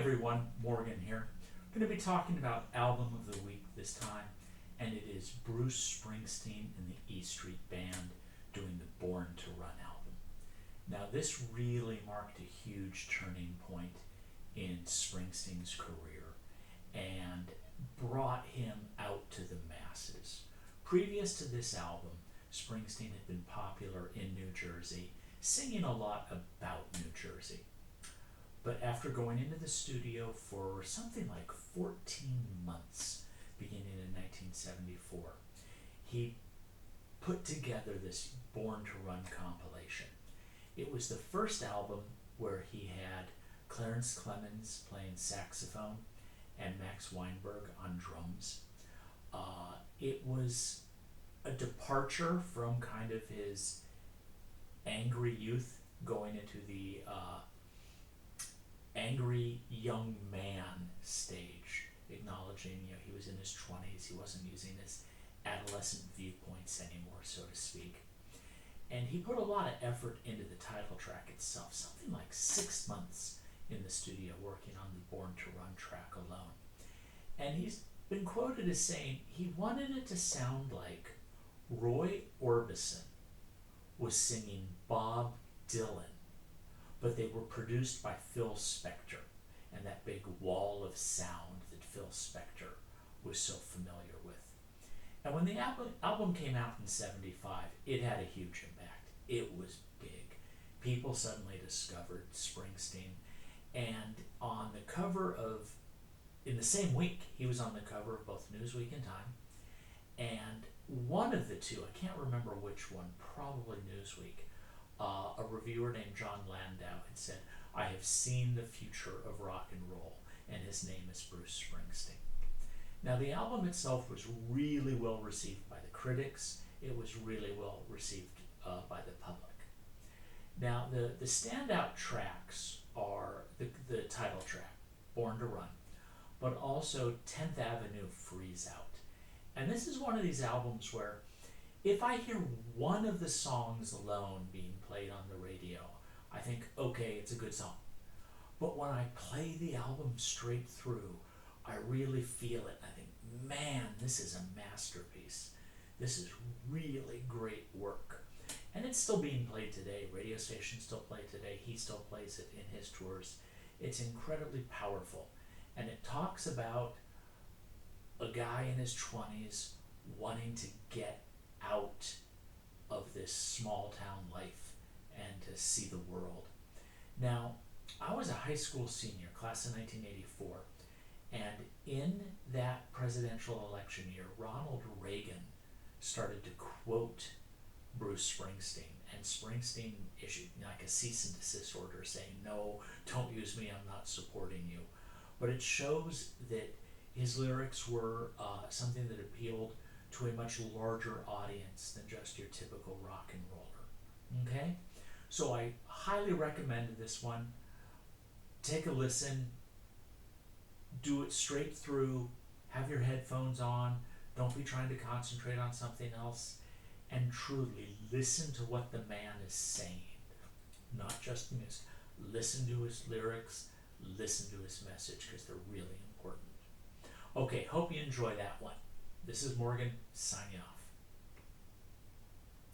everyone, Morgan here. I'm going to be talking about album of the week this time, and it is Bruce Springsteen and the E Street Band doing the Born to Run album. Now, this really marked a huge turning point in Springsteen's career and brought him out to the masses. Previous to this album, Springsteen had been popular in New Jersey, singing a lot about New Jersey. But after going into the studio for something like 14 months, beginning in 1974, he put together this Born to Run compilation. It was the first album where he had Clarence Clemons playing saxophone and Max Weinberg on drums. It was a departure from kind of his angry youth going into the angry young man stage, acknowledging he was in his 20s, he wasn't using his adolescent viewpoints anymore, so to speak. And he put a lot of effort into the title track itself, something like 6 months in the studio working on the Born to Run track alone. And he's been quoted as saying he wanted it to sound like Roy Orbison was singing Bob Dylan, but they were produced by Phil Spector, and that big wall of sound that Phil Spector was so familiar with. And when the album came out in 75, it had a huge impact. It was big. People suddenly discovered Springsteen, and on the cover of, in the same week, he was on the cover of both Newsweek and Time, and one of the two, I can't remember which one, probably Newsweek, a reviewer named John Landau had said, "I have seen the future of rock and roll," and his name is Bruce Springsteen. Now, the album itself was really well received by the critics. It was really well received by the public. Now, the standout tracks are the title track, Born to Run, but also 10th Avenue Freeze Out. And this is one of these albums where if I hear one of the songs alone being played on the radio, I think, okay, it's a good song. But when I play the album straight through, I really feel it. I think, man, this is a masterpiece. This is really great work. And it's still being played today. Radio stations still play it today. He still plays it in his tours. It's incredibly powerful. And it talks about a guy in his 20s wanting to get out of this small town life and to see the world. Now, I was a high school senior, class of 1984, and in that presidential election year, Ronald Reagan started to quote Bruce Springsteen, and Springsteen issued like a cease and desist order saying, "No, don't use me, I'm not supporting you." But it shows that his lyrics were something that appealed to a much larger audience than just your typical rock and roller. Okay? So I highly recommend this one. Take a listen. Do it straight through. Have your headphones on. Don't be trying to concentrate on something else. And truly listen to what the man is saying. Not just the music. Listen to his lyrics. Listen to his message, because they're really important. Okay, hope you enjoy that one. This is Morgan, signing off.